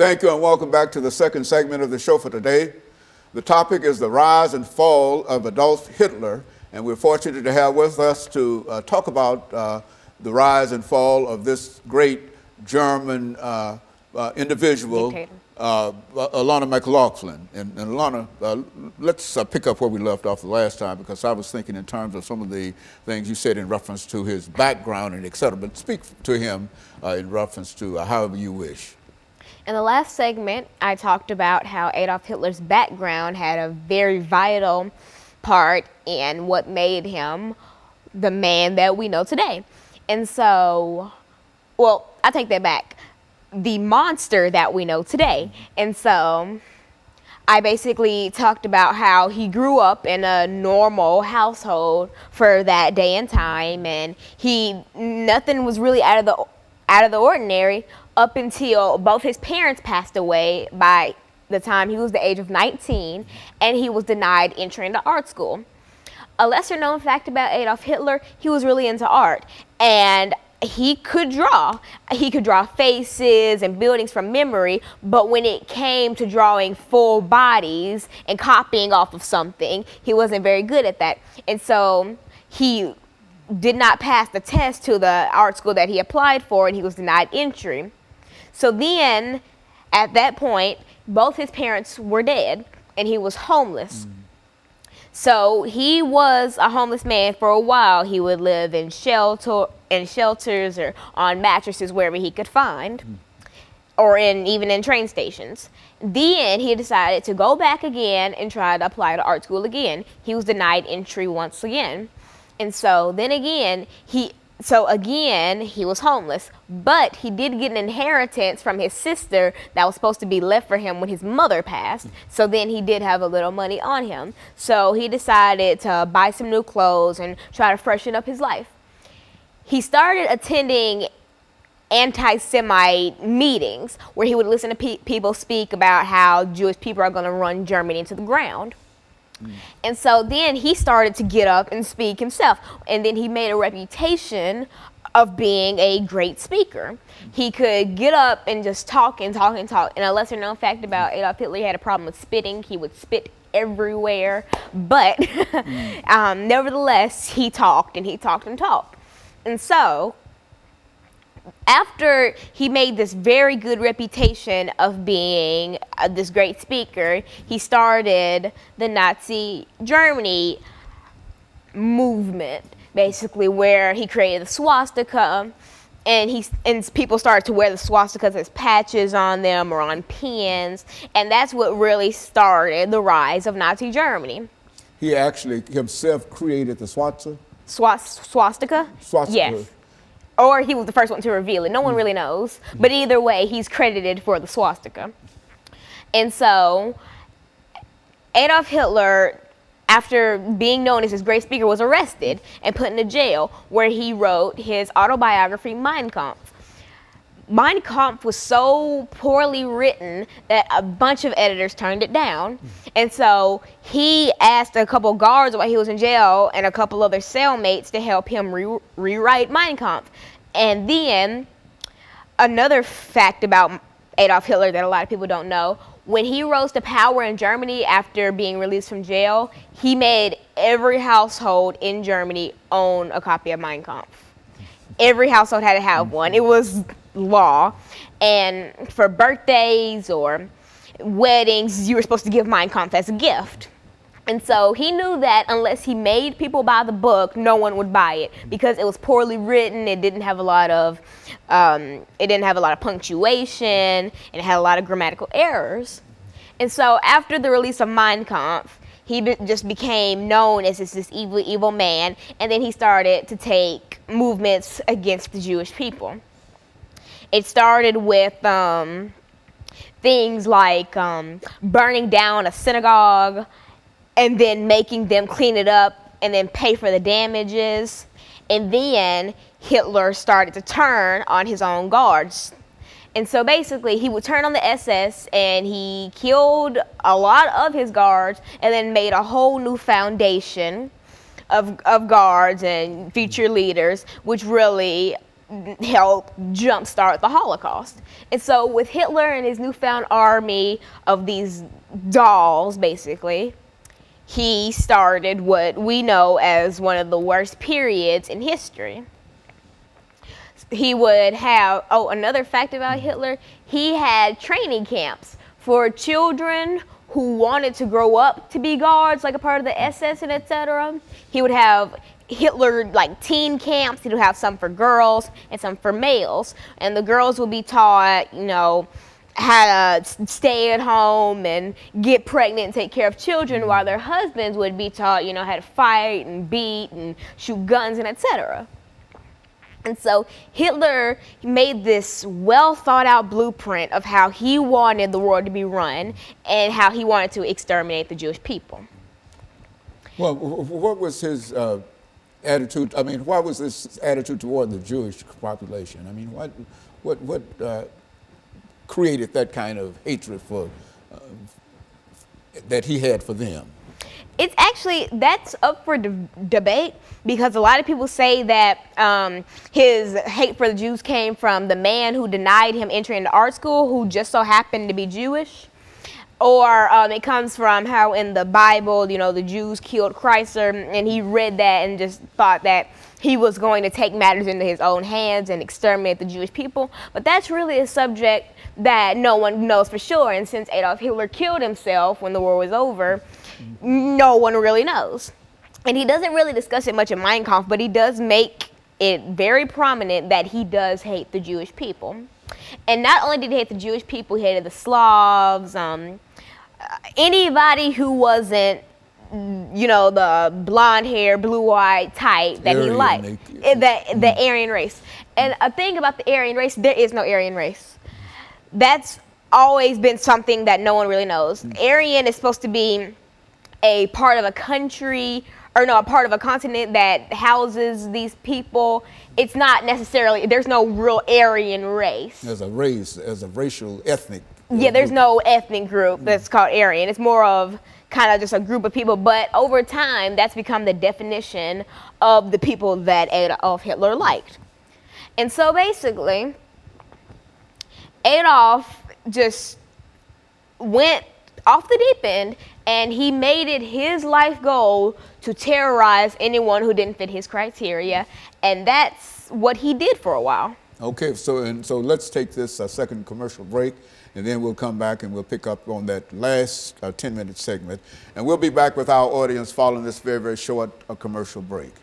Thank you and welcome back to the second segment of the show for today. The topic is the rise and fall of Adolf Hitler, and we're fortunate to have with us to talk about the rise and fall of this great German individual, Alana McLaughlin. And Alana, let's pick up where we left off the last time, because I was thinking in terms of some of the things you said in reference to his background and et cetera, but speak to him in reference to however you wish. In the last segment, I talked about how Adolf Hitler's background had a very vital part in what made him the man that we know today. And so, well, I take that back. The monster that we know today. And so I basically talked about how he grew up in a normal household for that day and time, and nothing was really out of the ordinary up until both his parents passed away by the time he was the age of 19, and he was denied entry into art school. A lesser known fact about Adolf Hitler, he was really into art, and he could draw. He could draw faces and buildings from memory, but when it came to drawing full bodies and copying off of something, he wasn't very good at that. And so he did not pass the test to the art school that he applied for, and he was denied entry. So then, at that point, both his parents were dead, and he was homeless. So he was a homeless man for a while. He would live in shelters or on mattresses wherever he could find, or even in train stations. Then he decided to go back again and try to apply to art school again. He was denied entry once again. And so then again, he was homeless, but he did get an inheritance from his sister that was supposed to be left for him when his mother passed. So then he did have a little money on him. So he decided to buy some new clothes and try to freshen up his life. He started attending anti-Semite meetings where he would listen to people speak about how Jewish people are going to run Germany into the ground. And so then he started to get up and speak himself. And then he made a reputation of being a great speaker. He could get up and just talk and talk and talk. And a lesser known fact about Adolf Hitler, he had a problem with spitting. He would spit everywhere. But nevertheless, he talked and he talked and talked. And so after he made this very good reputation of being this great speaker, he started the Nazi Germany movement, basically, where he created the swastika, and people started to wear the swastikas as patches on them or on pins, and that's what really started the rise of Nazi Germany. He actually himself created the swastika? Swastika? Swastika. Yes. Or he was the first one to reveal it. No one really knows. But either way, he's credited for the swastika. And so Adolf Hitler, after being known as this great speaker, was arrested and put into jail, where he wrote his autobiography, Mein Kampf. Mein Kampf was so poorly written that a bunch of editors turned it down. And so he asked a couple guards while he was in jail and a couple other cellmates to help him rewrite Mein Kampf. And then another fact about Adolf Hitler that a lot of people don't know, when he rose to power in Germany after being released from jail, he made every household in Germany own a copy of Mein Kampf. Every household had to have one. It was law. And for birthdays or weddings, you were supposed to give Mein Kampf as a gift. And so he knew that unless he made people buy the book, no one would buy it, because it was poorly written. It didn't have a lot of punctuation, and it had a lot of grammatical errors. And so after the release of Mein Kampf, he just became known as this evil, evil man, and then he started to take movements against the Jewish people. It started with things like burning down a synagogue, and then making them clean it up and then pay for the damages. And then Hitler started to turn on his own guards. And so basically he would turn on the SS, and he killed a lot of his guards and then made a whole new foundation of guards and future leaders, which really helped jumpstart the Holocaust. And so with Hitler and his newfound army of these dolls, basically, he started what we know as one of the worst periods in history. He would have, oh, another fact about Hitler, he had training camps for children who wanted to grow up to be guards, like a part of the SS and etc. He would have Hitler like teen camps. He would have some for girls and some for males, and the girls would be taught, you know, how to stay at home and get pregnant and take care of children, while their husbands would be taught, you know, how to fight and beat and shoot guns and etc. And so Hitler made this well thought out blueprint of how he wanted the world to be run and how he wanted to exterminate the Jewish people. Well, what was his attitude? I mean, why was this attitude toward the Jewish population? I mean, what created that kind of hatred for that he had for them? It's actually, that's up for debate, because a lot of people say that his hate for the Jews came from the man who denied him entry into art school, who just so happened to be Jewish. Or it comes from how in the Bible, you know, the Jews killed Christ, and he read that and just thought that he was going to take matters into his own hands and exterminate the Jewish people. But that's really a subject that no one knows for sure. And since Adolf Hitler killed himself when the war was over, no one really knows. And he doesn't really discuss it much in Mein Kampf, but he does make it very prominent that he does hate the Jewish people. And not only did he hate the Jewish people, he hated the Slavs, anybody who wasn't, you know, the blonde hair, blue-eyed type that he liked, the Aryan race. And a thing about the Aryan race, there is no Aryan race. That's always been something that no one really knows. Aryan is supposed to be a part of a country, or no, a part of a continent that houses these people. It's not necessarily, there's no real Aryan race. As a race, as a racial, ethnic. Yeah, there's no ethnic group that's called Aryan. It's more of kind of just a group of people. But over time, that's become the definition of the people that Adolf Hitler liked. And so basically, Adolf just went off the deep end, and he made it his life goal to terrorize anyone who didn't fit his criteria. And that's what he did for a while. Okay, so let's take this second commercial break, and then we'll come back and we'll pick up on that last 10-minute segment. And we'll be back with our audience following this very, very short commercial break.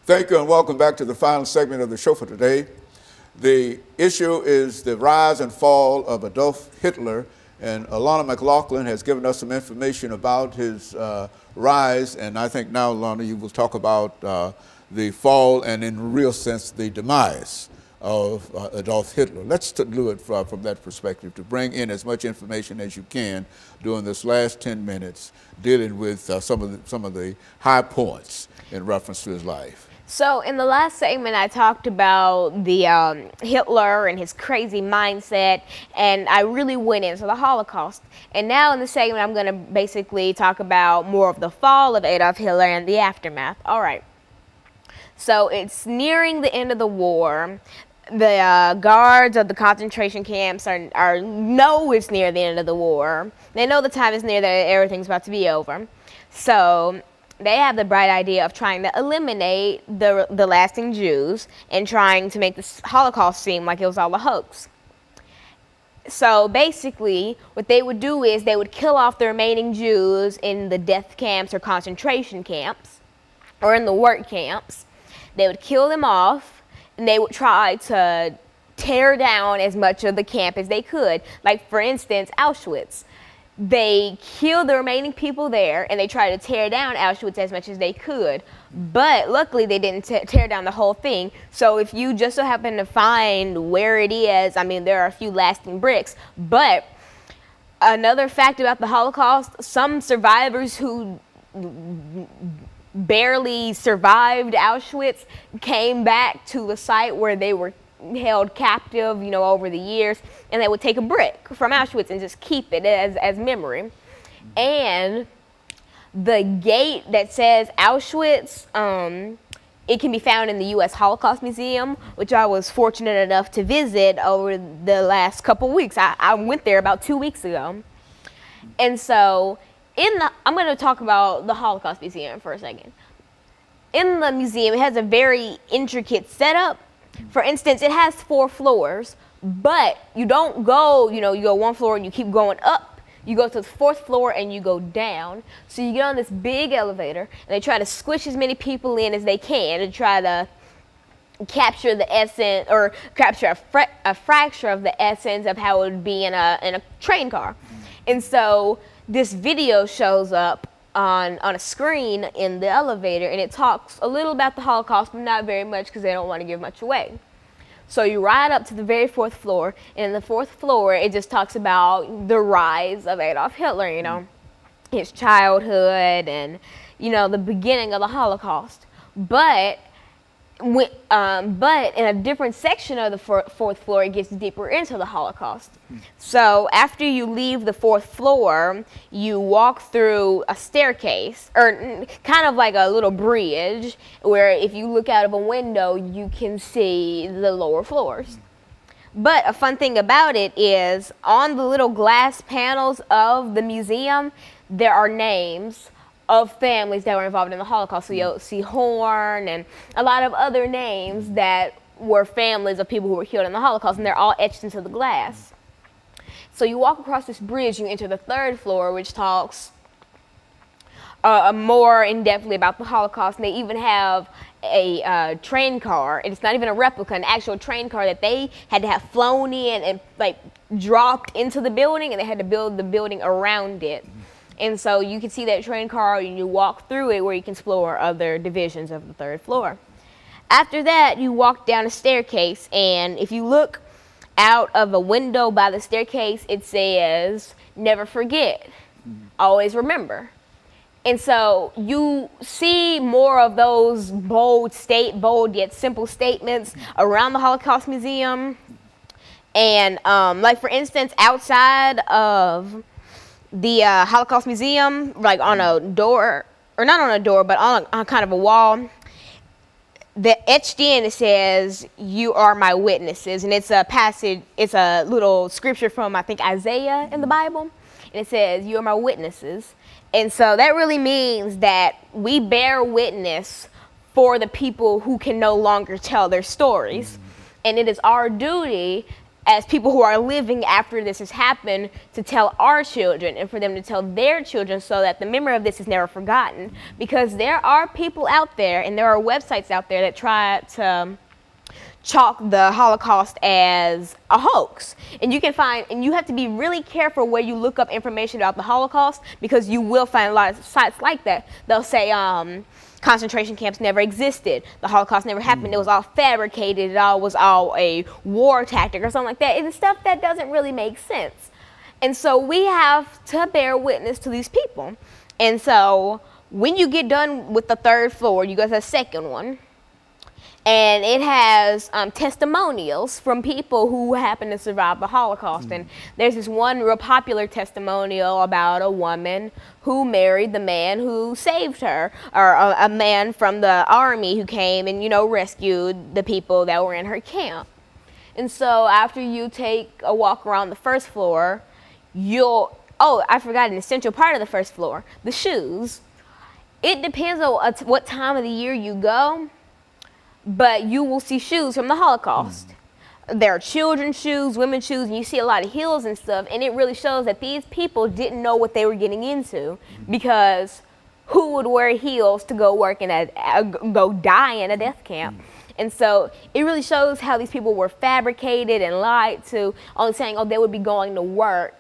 Thank you and welcome back to the final segment of the show for today. The issue is the rise and fall of Adolf Hitler, and Alana McLaughlin has given us some information about his rise, and I think now, Alana, you will talk about the fall and, in real sense, the demise of Adolf Hitler. Let's do it from that perspective, to bring in as much information as you can during this last 10 minutes, dealing with some of the high points in reference to his life. So in the last segment, I talked about the Hitler and his crazy mindset, and I really went into the Holocaust. And now in this segment, I'm going to basically talk about more of the fall of Adolf Hitler and the aftermath. All right. So it's nearing the end of the war. The guards of the concentration camps know it's near the end of the war. They know the time is near, that everything's about to be over. So they have the bright idea of trying to eliminate the lasting Jews and trying to make this Holocaust seem like it was all a hoax. So basically, what they would do is they would kill off the remaining Jews in the death camps or concentration camps, or in the work camps. They would kill them off, and they would try to tear down as much of the camp as they could. Like, for instance, Auschwitz. They killed the remaining people there, and they tried to tear down Auschwitz as much as they could. But luckily, they didn't tear down the whole thing. So if you just so happen to find where it is, I mean, there are a few lasting bricks. But another fact about the Holocaust, some survivors who barely survived Auschwitz came back to the site where they were held captive, over the years, and they would take a brick from Auschwitz and just keep it as memory. And the gate that says Auschwitz, it can be found in the U.S. Holocaust Museum, which I was fortunate enough to visit over the last couple weeks. I went there about 2 weeks ago. And so I'm going to talk about the Holocaust Museum for a second. In the museum, it has a very intricate setup. For instance, it has 4 floors, but you don't go, you go 1 floor and you keep going up. You go to the 4th floor and you go down. So you get on this big elevator, and they try to squish as many people in as they can to try to capture the essence, or capture a fracture of the essence of how it would be in a train car. And so this video shows up on a screen in the elevator, and it talks a little about the Holocaust, but not very much because they don't want to give much away. So you ride up to the very 4th floor, and in the 4th floor, it just talks about the rise of Adolf Hitler, his childhood and, the beginning of the Holocaust. But in a different section of the 4th floor, it gets deeper into the Holocaust. So after you leave the 4th floor, you walk through a staircase, or kind of like a little bridge, where if you look out of a window, you can see the lower floors. But a fun thing about it is, on the little glass panels of the museum, there are names of families that were involved in the Holocaust. So you'll see Horn and a lot of other names that were families of people who were killed in the Holocaust, and they're all etched into the glass. So you walk across this bridge, you enter the 3rd floor, which talks more in-depthly about the Holocaust, and they even have a train car, and it's not even a replica, an actual train car that they had to have flown in and dropped into the building, and they had to build the building around it. And so you can see that train car, and you walk through it where you can explore other divisions of the 3rd floor. After that, you walk down a staircase, and if you look out of a window by the staircase, it says, "Never forget, always remember." And so you see more of those bold yet simple statements around the Holocaust Museum. And like, for instance, outside of the Holocaust Museum, like on a door, or not on a door, but on kind of a wall, that etched in, it says, "You are my witnesses." And it's a passage, it's a little scripture from, I think, Isaiah in the Bible. And it says, "You are my witnesses." And so that really means that we bear witness for the people who can no longer tell their stories. And it is our duty as people who are living after this has happened, to tell our children and for them to tell their children, so that the memory of this is never forgotten. Because there are people out there and there are websites out there that try to chalk the Holocaust as a hoax. And you can find, and you have to be really careful where you look up information about the Holocaust, because you will find a lot of sites like that. They'll say concentration camps never existed, the Holocaust never happened, it was all fabricated, it all was all a war tactic or something like that. It's stuff that doesn't really make sense. And so we have to bear witness to these people. And so when you get done with the 3rd floor, you go to the 2nd one, and it has testimonials from people who happen to survive the Holocaust. And there's this one real popular testimonial about a woman who married the man who saved her, or a man from the army who came and, you know, rescued the people that were in her camp. And so after you take a walk around the 1st floor, you'll, oh, I forgot an essential part of the 1st floor, the shoes. It depends on what time of the year you go, but you will see shoes from the Holocaust. There are children's shoes, women's shoes, and you see a lot of heels and stuff, and it really shows that these people didn't know what they were getting into, because who would wear heels to go work in go die in a death camp? And so it really shows how these people were fabricated and lied to, only saying, oh, they would be going to work.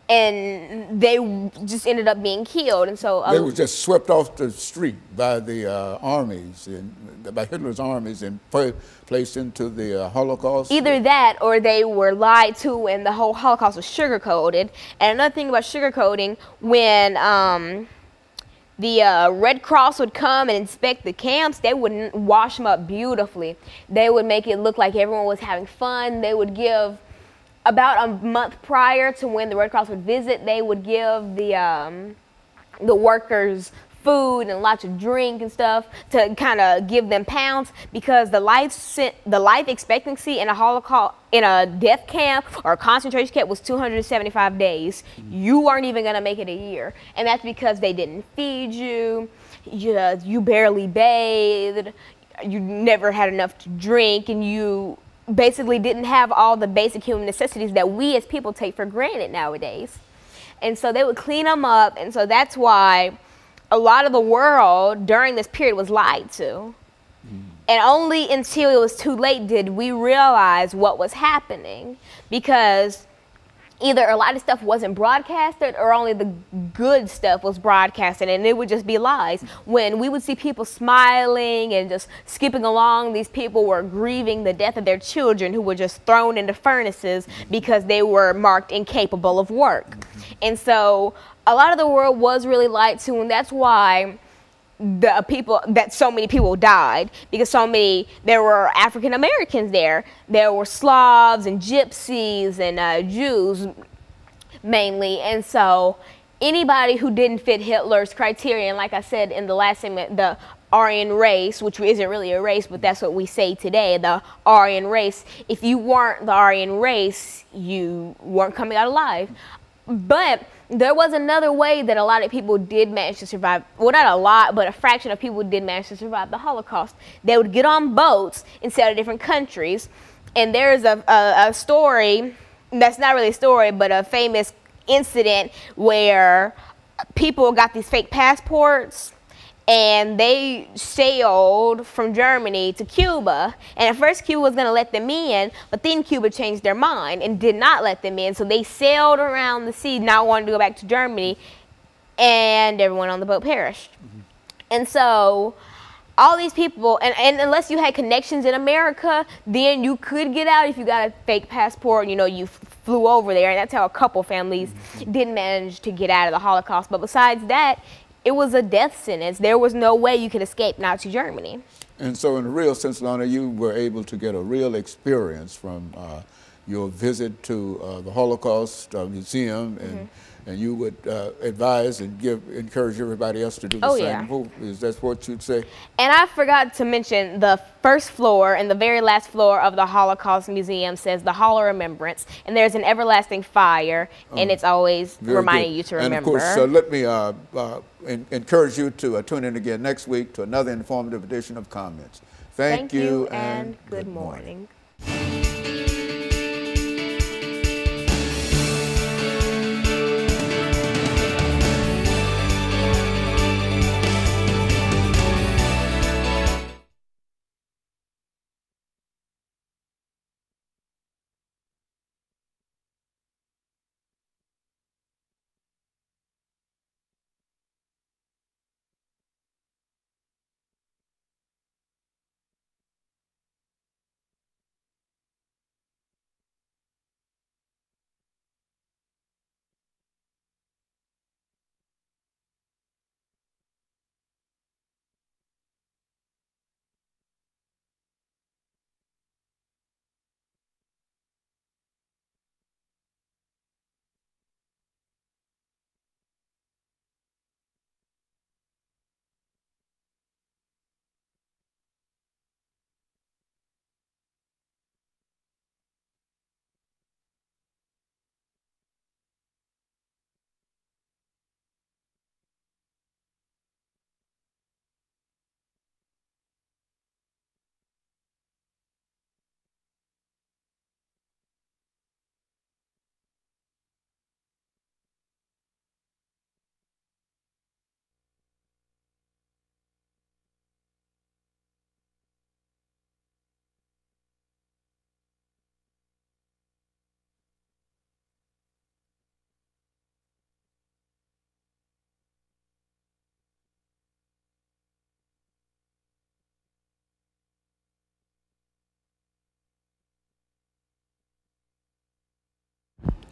And they just ended up being killed. And so they were just swept off the street by the armies, by Hitler's armies, and placed into the Holocaust. Either that, or they were lied to, and the whole Holocaust was sugar-coated. And another thing about sugar-coating, when the Red Cross would come and inspect the camps, they wouldn't wash them up beautifully. They would make it look like everyone was having fun. They would give, about a month prior to when the Red Cross would visit, they would give the workers food and lots of drink and stuff to kind of give them pounds, because the life expectancy in a Holocaust, in a death camp or a concentration camp, was 275 days. You weren't even going to make it a year, and that's because they didn't feed you, you barely bathed, you never had enough to drink, and you basically didn't have all the basic human necessities that we as people take for granted nowadays. And so they would clean them up, and so that's why a lot of the world during this period was lied to. And only until it was too late did we realize what was happening, because either a lot of stuff wasn't broadcasted or only the good stuff was broadcasted, and it would just be lies. When we would see people smiling and just skipping along, these people were grieving the death of their children who were just thrown into furnaces because they were marked incapable of work. And so a lot of the world was really lied to, and that's why so many people died, because there were African Americans there were Slavs and Gypsies and Jews mainly. And so anybody who didn't fit Hitler's criterion, like I said in the last segment, the Aryan race, which isn't really a race, but that's what we say today, the Aryan race, if you weren't the Aryan race, you weren't coming out alive. But there was another way that a lot of people did manage to survive. Well, not a lot, but a fraction of people did manage to survive the Holocaust. They would get on boats and sail to different countries. And there's a story, that's not really a story, but a famous incident where people got these fake passports, and they sailed from Germany to Cuba. And at first Cuba was going to let them in, but then Cuba changed their mind and did not let them in. So they sailed around the sea, not wanting to go back to Germany, and everyone on the boat perished. And so all these people, and unless you had connections in America, then you could get out if you got a fake passport, you know, you flew over there. And that's how a couple families didn't manage to get out of the Holocaust. But besides that, it was a death sentence. There was no way you could escape Nazi Germany. And so in a real sense, Alana, you were able to get a real experience from your visit to the Holocaust Museum, and you would advise and encourage everybody else to do the same. Yeah. Is that what you'd say? And I forgot to mention the first floor and the very last floor of the Holocaust Museum says the Hall of Remembrance, and there's an everlasting fire, and it's always reminding you to remember. And of course, let me encourage you to tune in again next week to another informative edition of Comments. Thank you, and good morning.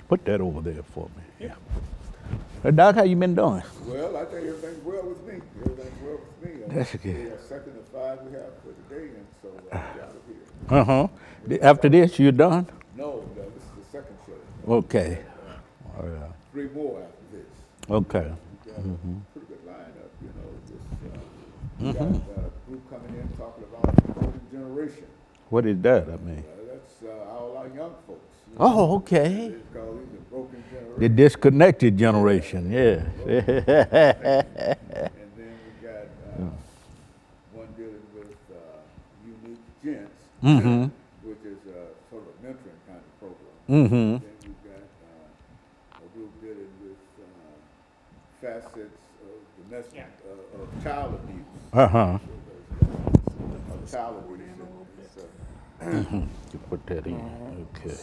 Put that over there for me. Yeah. Hey, Doc, how you been doing? Well, I think everything's well with me. Everything's well with me. That's good. The second of 5 we have for today, and so I'm out of here. After this, you're done? No, this is the second show. Okay. 3 more after this. Okay. We got a pretty good lineup, you know. We got a group coming in talking about the golden generation. What is that? I mean. That's all our young folks. You know, Oh, okay. they call these the broken generation. The disconnected generation, yeah. And then we got one dealing with unique gents, which is sort of a mentoring kind of program. Then we got a group dealing with facets of domestic, of child abuse. Of child abuse. You put that in, okay.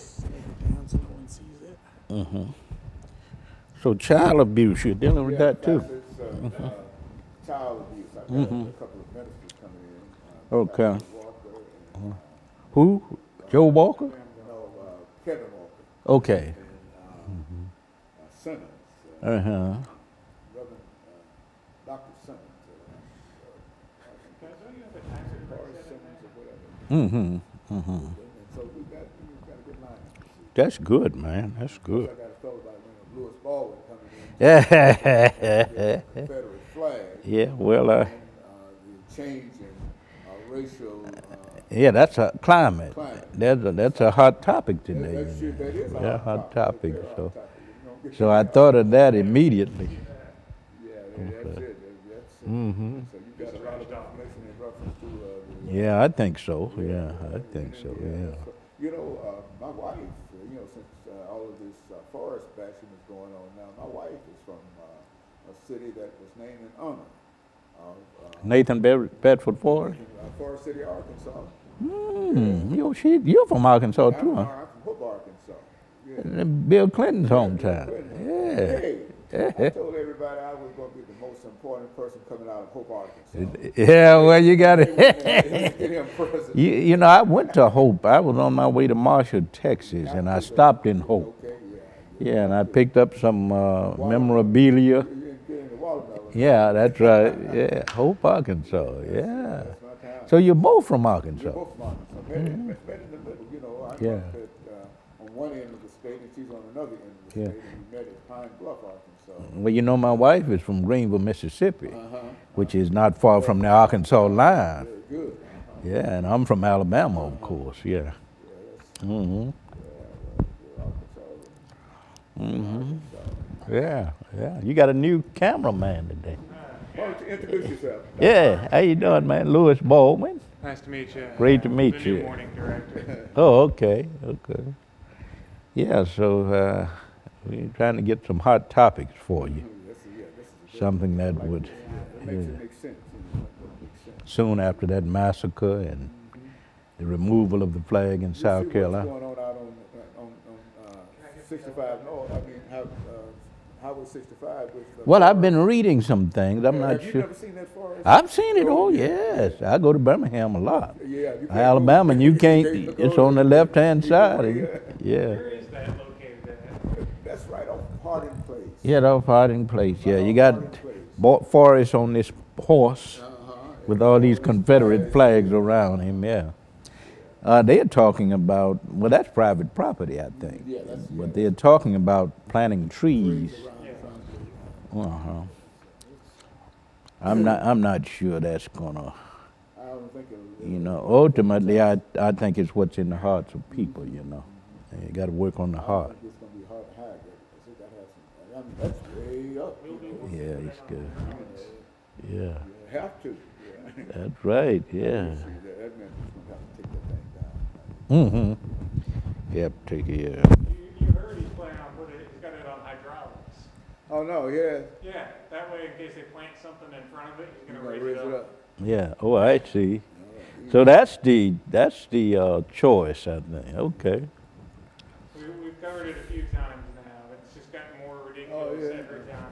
So child abuse, you're dealing with that too? Child abuse. I've got a couple of ministers coming in. Okay. Walker Who? Joe Walker? and Kevin Walker Okay. and Simmons, Uh-huh. Reverend Dr. Simmons, Forrest Simmons or whatever. And so we got a good lineup. That's good, man. That's good. I got a fellow by the name of Lewis Baldwin coming in. Yeah, Confederate flag. well, The change in racial. yeah, that's a climate. Climate. That's a hot topic today. That is a Yeah, hot topic. topic. Very So, hot topic. You don't get so I thought of that immediately. Yeah, that's it. That's it. So you got a lot of information in reference to. Yeah, I think so. Yeah, I think so. Yeah. You know, my wife. You know, since all of this forest bashing is going on now, my wife is from a city that was named in honor of Nathan Bedford Forrest. Forest City, Arkansas. You're from Arkansas too, I'm huh? from Hope, Arkansas. Yeah. Bill Clinton's hometown. Hey, I told everybody I was going to be the most important person coming out of Hope, Arkansas. Yeah, well, you got it. Get him president. You know, I went to Hope. I was on my way to Marshall, Texas, and I stopped in Hope. Okay, Yeah, and I picked up some memorabilia. You didn't get any watermelon. Yeah, that's right. Yeah, Hope, Arkansas. Yeah. That's my town. So you're both from Arkansas. We're both from Arkansas. Met in the middle, you know. I'm Yeah. up on one end of the state and she's on another end of the Yeah. state, and we met at Pine Bluff, Arkansas. Well, you know, my wife is from Greenville, Mississippi, which is not far from the Arkansas line. Very good. Yeah, and I'm from Alabama, of course. Yeah. Yeah, yeah. You got a new cameraman today. Why don't you introduce yourself? Yeah, how you doing, man? Lewis Baldwin. Nice to meet you. Great to meet the you. New morning director. Oh, okay, okay. Yeah, so we're trying to get some hot topics for you. This is Something that would, that makes it make sense. You know, that makes sense. soon after that massacre and the removal of the flag in South Carolina. What's going on out on 65 North? I mean, Highway 65 with. Well, I've been reading some things. I'm not Have you sure. never seen that forest? I've seen it. Oh, yes. I go to Birmingham a lot. Yeah, you can't Alabama, and you can't. look It's over on the it. left-hand You go side. there. Yeah. Where is that located at? That's right off Harding Place. Yeah, that hiding place. Yeah, you got Harding Place. Forrest on this horse with all these Confederate flags around him. Yeah. They're talking about, well, that's private property, I think. Yeah, that's. But they're talking about planting trees. I'm not sure that's gonna. I don't think it'll. You know, ultimately, I think it's what's in the hearts of people. You know, and you got to work on the heart. It's gonna be hard to hide that because it got to have some. I mean, that's way up. You know. Yeah, it's good. Yeah, You have to. Yeah. that's right. Yeah. See, that meant it's gonna have to take that thing down. Yep, take it. Yeah. You heard he's planning on putting it, he's got it on hydraulics. Oh no, yeah. Yeah, that way in case they plant something in front of it, he's You're gonna gonna raise it up. Yeah. Oh, I see. So that's the choice, I think. Okay. We've covered it a few times now. It's just gotten more ridiculous yeah. every time.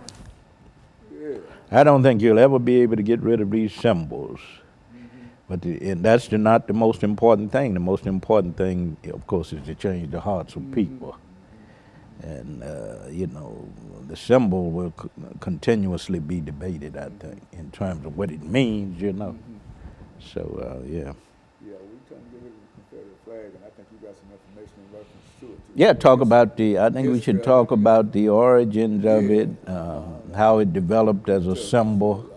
Yeah. I don't think you'll ever be able to get rid of these symbols. But and that's not the most important thing. The most important thing, of course, is to change the hearts of people. And, you know, the symbol will continuously be debated, I think, in terms of what it means, you know. So, yeah. Yeah, we're trying to get rid of the Confederate flag, and I think you got some information in reference to it. Too. Yeah, talk about I think we should talk of it, about the origins of it, how it developed as a symbol,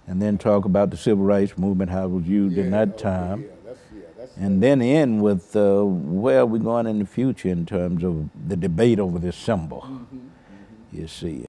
and then talk about the civil rights movement, how it was used in that time. And then end with where we're going in the future in terms of the debate over this symbol, you see.